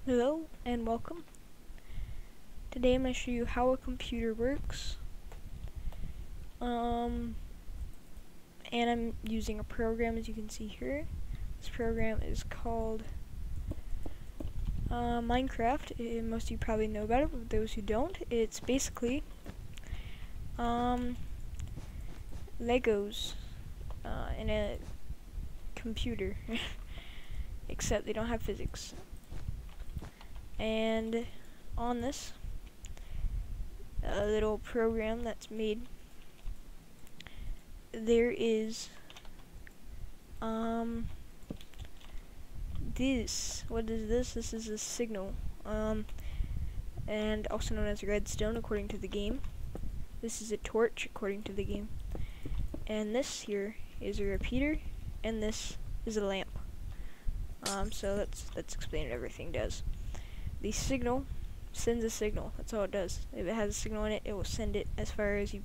Hello and welcome. Today I'm going to show you how a computer works. And I'm using a program, as you can see here. This program is called Minecraft. Most of you probably know about it, but those who don't, it's basically Legos in a computer, except they don't have physics. And on this little program that's made, there is this. What is this? This is a signal, and also known as redstone according to the game. This is a torch according to the game, and this here is a repeater, and this is a lamp. So let's explain what everything does. The signal sends a signal. That's all it does. If it has a signal in it, it will send it as far as you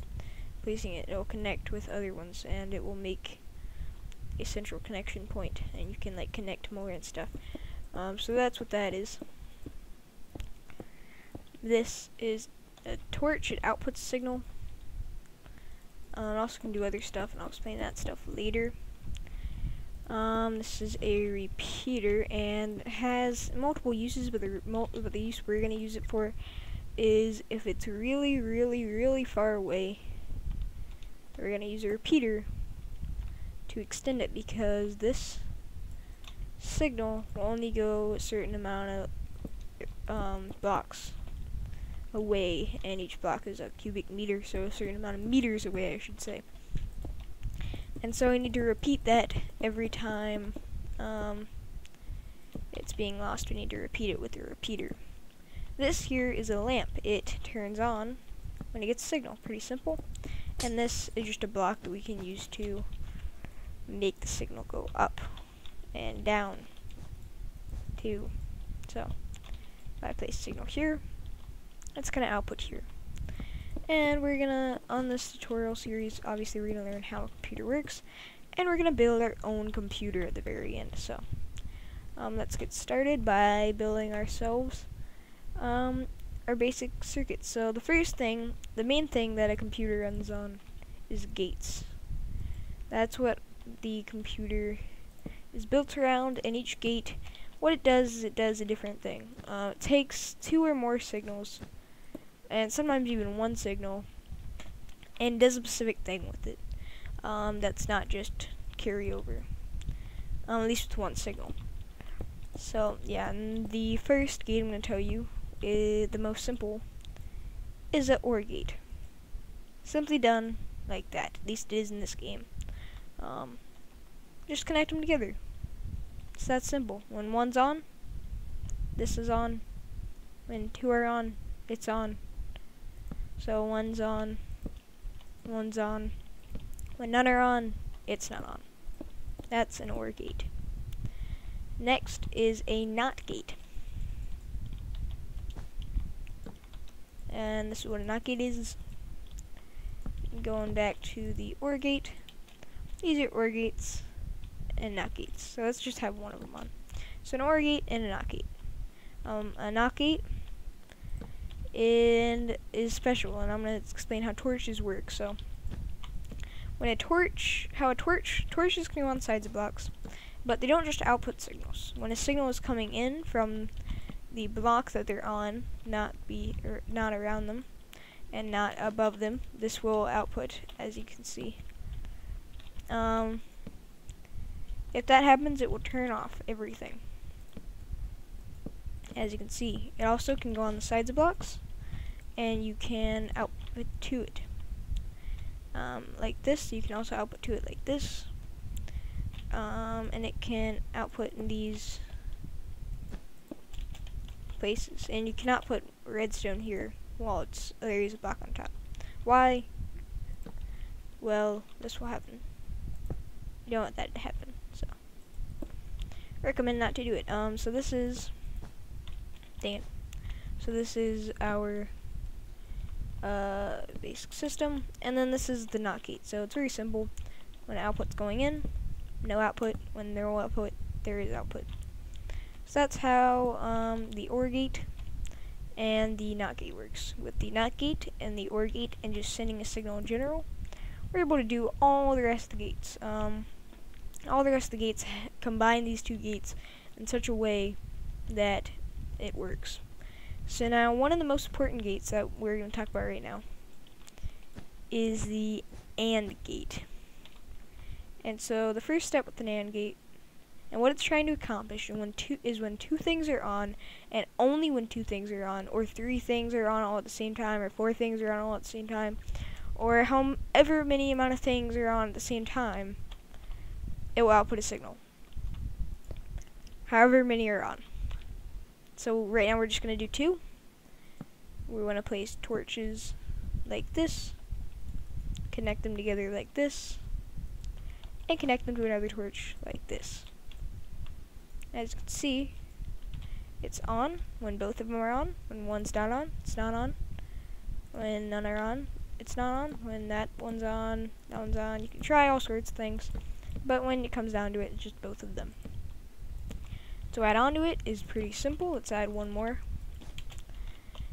placing it. It will connect with other ones, and it will make a central connection point, and you can like connect more and stuff. So that's what that is. This is a torch. It outputs a signal. It also can do other stuff, and I'll explain that stuff later. This is a repeater and has multiple uses, but the use we're going to use it for is if it's really far away. We're going to use a repeater to extend it, because this signal will only go a certain amount of blocks away, and each block is a cubic meter, so a certain amount of meters away, I should say. And so I need to repeat that every time it's being lost. We need to repeat it with the repeater. This here is a lamp. It turns on when it gets a signal. Pretty simple. And this is just a block that we can use to make the signal go up and down too. So if I place signal here, it's gonna output here. And we're gonna, on this tutorial series, obviously we're gonna learn how a computer works, and we're gonna build our own computer at the very end. So let's get started by building ourselves our basic circuits. So the first thing, the main thing that a computer runs on is gates. That's what the computer is built around, and each gate, what it does is it does a different thing. It takes 2 or more signals, and sometimes even 1 signal, and does a specific thing with it. That's not just carryover, at least with 1 signal. So yeah, and the first gate I'm going to tell you is the most simple, is an OR gate. Simply done like that. At least it is in this game. Just connect them together. It's that simple. When 1's on, this is on. When 2 are on, it's on. So 1's on, 1's on. When none are on, it's not on. That's an OR gate. Next is a NOT gate. And this is what a NOT gate is. Going back to the OR gate. These are OR gates and NOT gates. So let's just have one of them on. So an OR gate and a NOT gate. A NOT gate is special, and I'm going to explain how torches work. So when torches can go on sides of blocks, but they don't just output signals. When a signal is coming in from the block that they're on, not around them and not above them, this will output, as you can see. If that happens, it will turn off everything. As you can see, it also can go on the sides of blocks, and you can output to it like this. You can also output to it like this, and it can output in these places. And you cannot put redstone here while there is a block on top. Why? Well, this will happen. You don't want that to happen, so recommend not to do it. So this is So this is our basic system, and then this is the NOT gate. So it's very simple. When output's going in, no output. When there is output, there is output. So that's how the OR gate and the NOT gate works. With the NOT gate and the OR gate and just sending a signal in general, we're able to do all the rest of the gates. All the rest of the gates combine these two gates in such a way that it works. So now one of the most important gates that we're going to talk about right now is the AND gate. And so the first step with an AND gate, and what it's trying to accomplish when two things are on, and only when two things are on, or three things are on all at the same time, or four things are on all at the same time, or however many amount of things are on at the same time, it will output a signal. However many are on. So right now we're just going to do two. We want to place torches like this, connect them together like this, and connect them to another torch like this. As you can see, it's on when both of them are on. When one's not on, it's not on. When none are on, it's not on. When that one's on, that one's on. You can try all sorts of things, but when it comes down to it, it's just both of them. To add on to it is pretty simple. Let's add one more.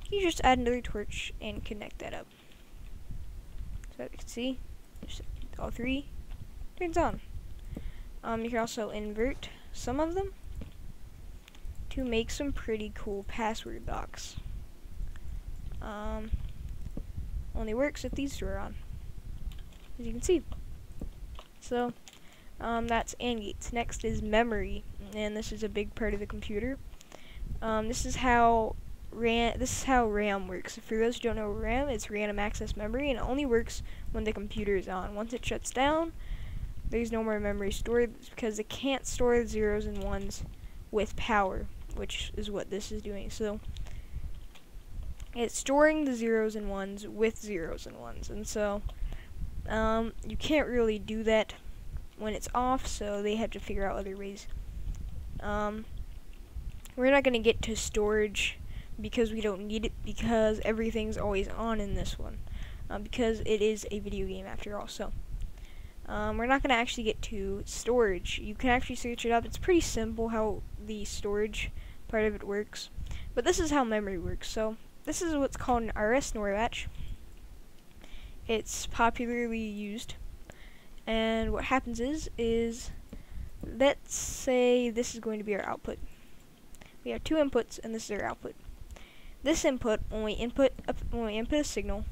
You just add another torch and connect that up. So as you can see, just all three turns on. You can also invert some of them to make some pretty cool password blocks. Only works if these two are on, as you can see. So that's AND gates. Next is memory, and this is a big part of the computer. This is how RAM works. For those who don't know RAM, it's random access memory, and it only works when the computer is on. Once it shuts down, there's no more memory stored because it can't store the zeros and ones with power, which is what this is doing. So it's storing the zeros and ones with zeros and ones, and so you can't really do that when it's off, so they have to figure out other ways. We're not going to get to storage because we don't need it, because everything's always on in this one, because it is a video game after all. So we're not going to actually get to storage. You can actually search it up. It's pretty simple how the storage part of it works, but this is how memory works. So this is what's called an RS NOR latch. It's popularly used, and what happens is let's say this is going to be our output. We have two inputs, and this is our output. This input, when we input a signal,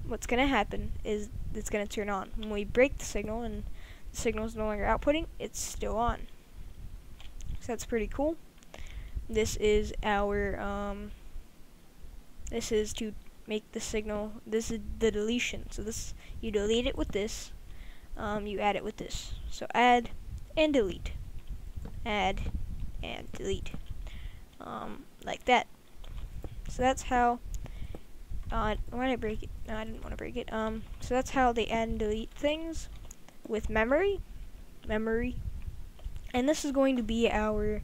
what's going to happen is it's going to turn on. When we break the signal and the signal is no longer outputting, it's still on. So that's pretty cool. This is our this is to make the signal. This is the deletion. So this, you delete it with this. You add it with this. So add and delete. Add and delete. Like that. So that's how. Why did I break it? No, I didn't want to break it. So that's how they add and delete things with memory. And this is going to be our.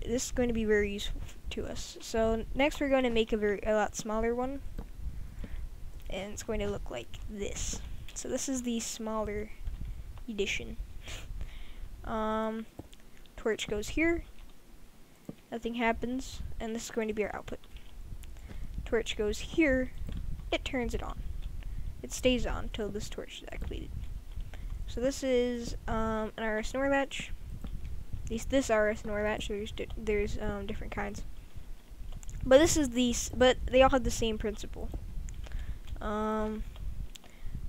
This is going to be very useful to us. So next we're going to make a lot smaller one, and it's going to look like this. So this is the smaller edition. Torch goes here. Nothing happens, and this is going to be our output. Torch goes here, it turns it on. It stays on till this torch is activated. So this is an RS NOR latch. At least this RS NOR latch. There's different kinds, but this is but they all have the same principle,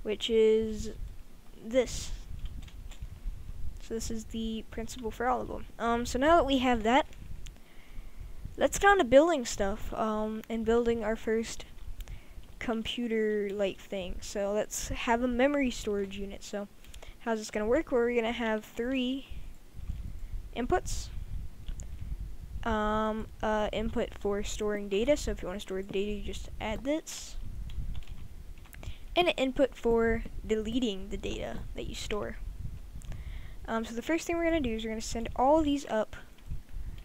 which is this. So this is the principle for all of them. So now that we have that, let's get on to building stuff, and building our first computer-like thing. So let's have a memory storage unit. So how's this going to work? We're going to have 3 inputs. Input for storing data. So if you want to store the data, you just add this. And an input for deleting the data that you store. So the first thing we're going to do is we're going to send all of these up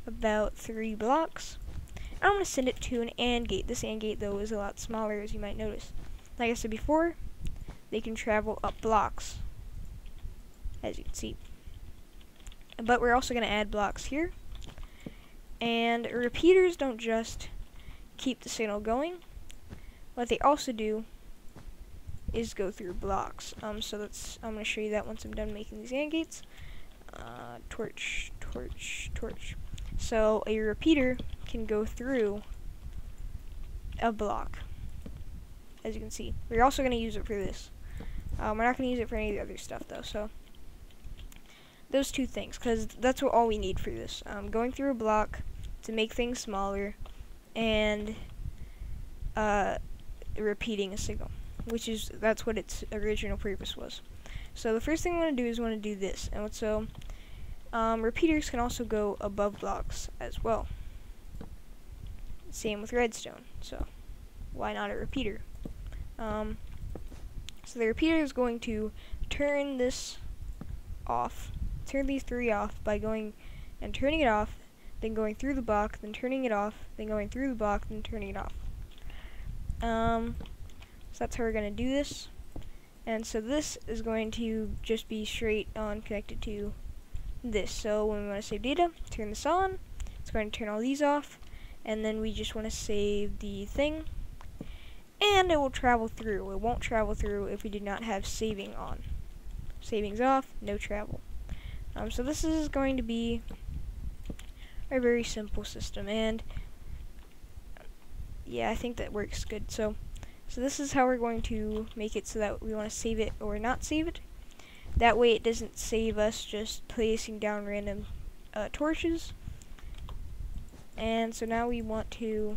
about 3 blocks. I'm going to send it to an AND gate. This AND gate, though, is a lot smaller, as you might notice. Like I said before, they can travel up blocks, as you can see. But we're also going to add blocks here, And repeaters don't just keep the signal going. What they also do is go through blocks. So I'm going to show you that once I'm done making these AND gates. Torch, torch, torch. So a repeater can go through a block, as you can see. We're also going to use it for this. We're not going to use it for any of the other stuff though. So those two things, because that's all we need for this. Going through a block to make things smaller, and repeating a signal, that's what its original purpose was. So the first thing I want to do is do this, and so repeaters can also go above blocks as well. Same with redstone, so why not a repeater? So the repeater is going to turn this off, turn these three off by going and turning it off, then going through the block, then turning it off, then going through the block, then turning it off. So that's how we're going to do this. And so this is going to just be straight on connected to this. So when we want to save data, turn this on. It's going to turn all these off, and then we just want to save the thing, and it will travel through. It won't travel through if we do not have saving on. Saving's off, no travel. So this is going to be a very simple system, and yeah, I think that works good. So this is how we're going to make it so that we want to save it or not save it. That way it doesn't save us just placing down random torches. And so now we want to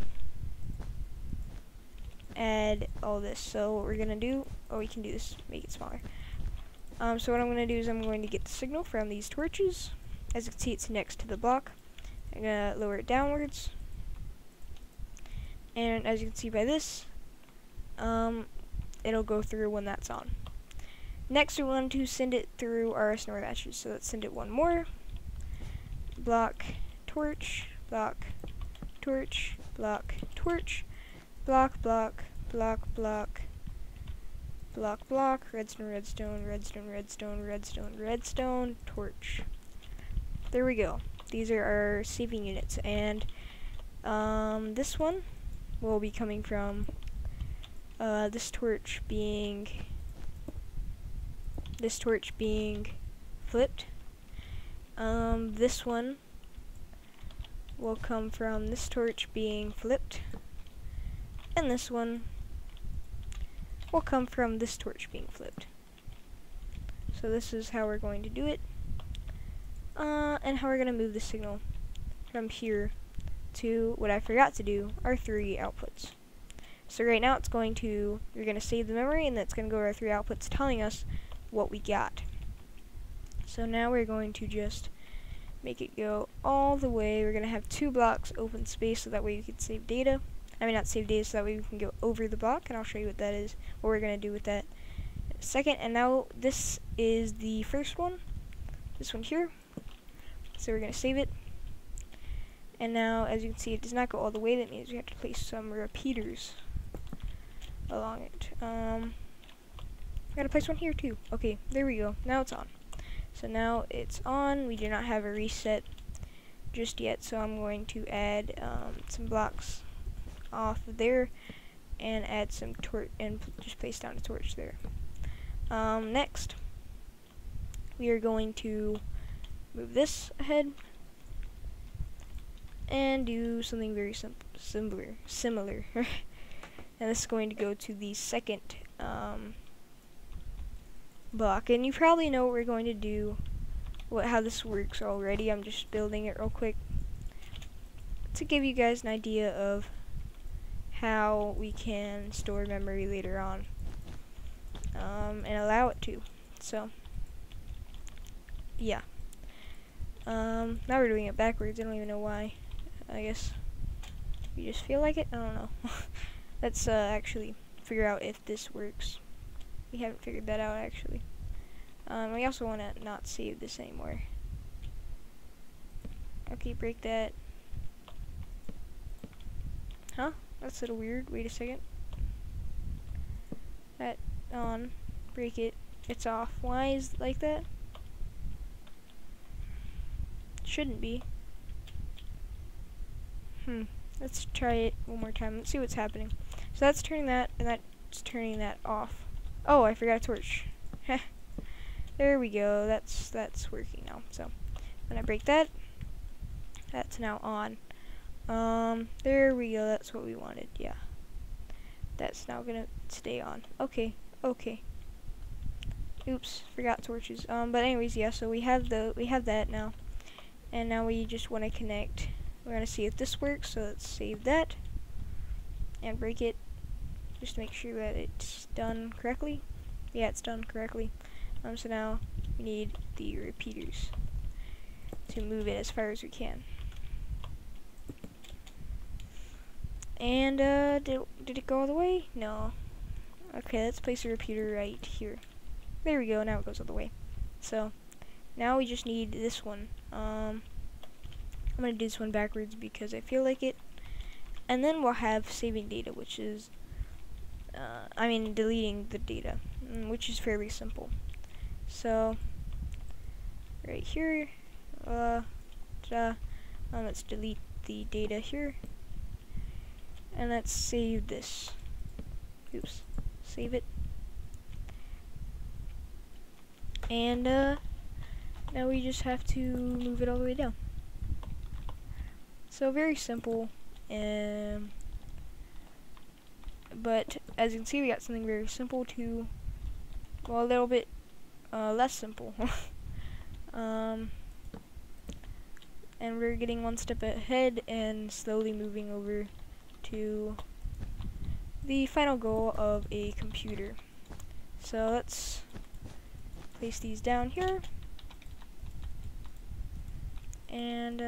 add all this. So what we're going to do, we can do this, make it smaller. So what I'm going to do is I'm going to get the signal from these torches. As you can see, it's next to the block. I'm going to lower it downwards. And as you can see by this, it'll go through when that's on. Next, we want to send it through our snore latches. So let's send it one more. Block, torch, block, torch, block, torch, block, block, block, block, block, block, redstone, redstone, redstone, redstone, redstone, redstone, torch. There we go. These are our saving units, and this one will be coming from this torch being flipped. This one will come from this torch being flipped, and this one will come from this torch being flipped. So this is how we're going to do it, and how we're going to move the signal from here to what I forgot to do, our three outputs. So right now you're going to save the memory, and that's going to go to our three outputs telling us what we got. So now we're going to just make it go all the way. We're going to have 2 blocks open space so that way you can save data. I mean, not save data, so that way we can go over the block, and I'll show you what that is, what we're going to do with that in a second. And now this is the first one, this one here. So we're going to save it. And now, as you can see, it does not go all the way. That means we have to place some repeaters along it. I gotta place one here too. Okay, there we go. Now it's on. So now it's on. We do not have a reset just yet, so I'm going to add some blocks off of there and add some torch and just place down a torch there. Next, we are going to move this ahead and do something very similar. And this is going to go to the second block, and you probably know what we're going to do, how this works already. I'm just building it real quick to give you guys an idea of how we can store memory later on, and allow it to. So yeah, now we're doing it backwards. I don't even know why. I guess we just feel like it. I don't know. Let's actually figure out if this works. We haven't figured that out actually. We also want to not save this anymore. Okay, break that. Huh? That's a little weird. Wait a second. That on. Break it. It's off. Why is it like that? Shouldn't be. Let's try it one more time. Let's see what's happening. So that's turning that, and that's turning that off. Oh, I forgot a torch. There we go. That's working now. So when I break that, that's now on. There we go. That's what we wanted. Yeah. That's now gonna stay on. Okay. Okay. Oops, forgot torches. But anyways, yeah. So we have that now, and now we just want to connect. We're gonna see if this works. So let's save that and break it, just to make sure that it's done correctly. Yeah, it's done correctly. So now we need the repeaters to move it as far as we can. And did it go all the way? No. Okay, let's place a repeater right here. There we go. Now it goes all the way. So now we just need this one. I'm gonna do this one backwards because I feel like it. And then we'll have saving data, which is deleting the data, which is fairly simple. So right here, let's delete the data here, and let's save this. Oops, save it. And now we just have to move it all the way down. So very simple, but as you can see, we got something very simple to, well, a little bit less simple. And we're getting one step ahead and slowly moving over to the final goal of a computer. So let's place these down here, and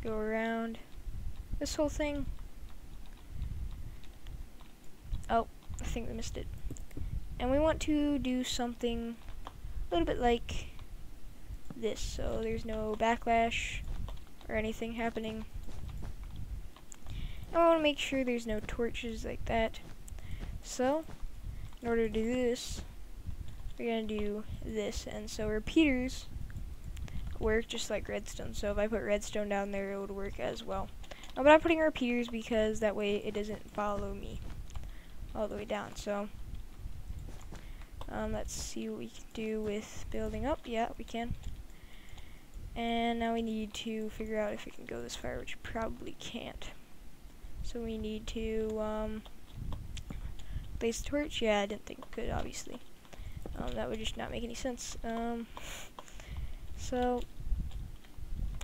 go around this whole thing. Oh, I think we missed it. And we want to do something a little bit like this, so there's no backlash or anything happening. And we want to make sure there's no torches like that. So in order to do this, we're going to do this. And so repeaters work just like redstone. So if I put redstone down there, it would work as well. But I'm putting repeaters because that way it doesn't follow me all the way down. So let's see what we can do with building up. Yeah, we can. And now we need to figure out if it can go this far, which it probably can't. So we need to place the torch. Yeah, I didn't think it could, obviously. That would just not make any sense. So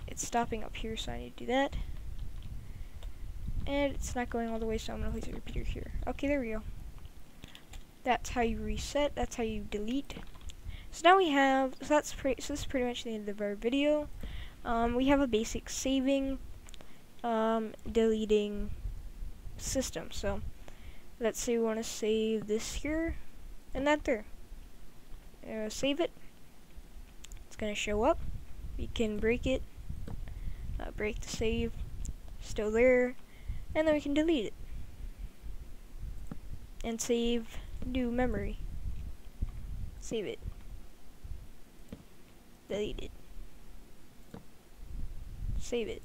it's stopping up here, so I need to do that. And it's not going all the way, so I'm going to place a repeater here. Okay, there we go. That's how you reset. That's how you delete. So now we have, so this is pretty much the end of our video. We have a basic saving, deleting system. So let's say we want to save this here and that there. Save it. It's going to show up. We can break it, break the save, still there, and then we can delete it and save new memory. Save it. Delete it. Save it.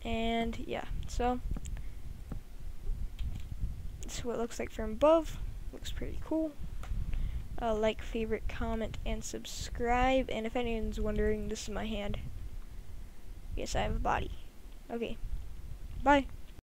And yeah, so this is what it looks like from above. Looks pretty cool. Like, favorite, comment, and subscribe. And if anyone's wondering, this is my hand. Yes, I have a body. Okay. Bye.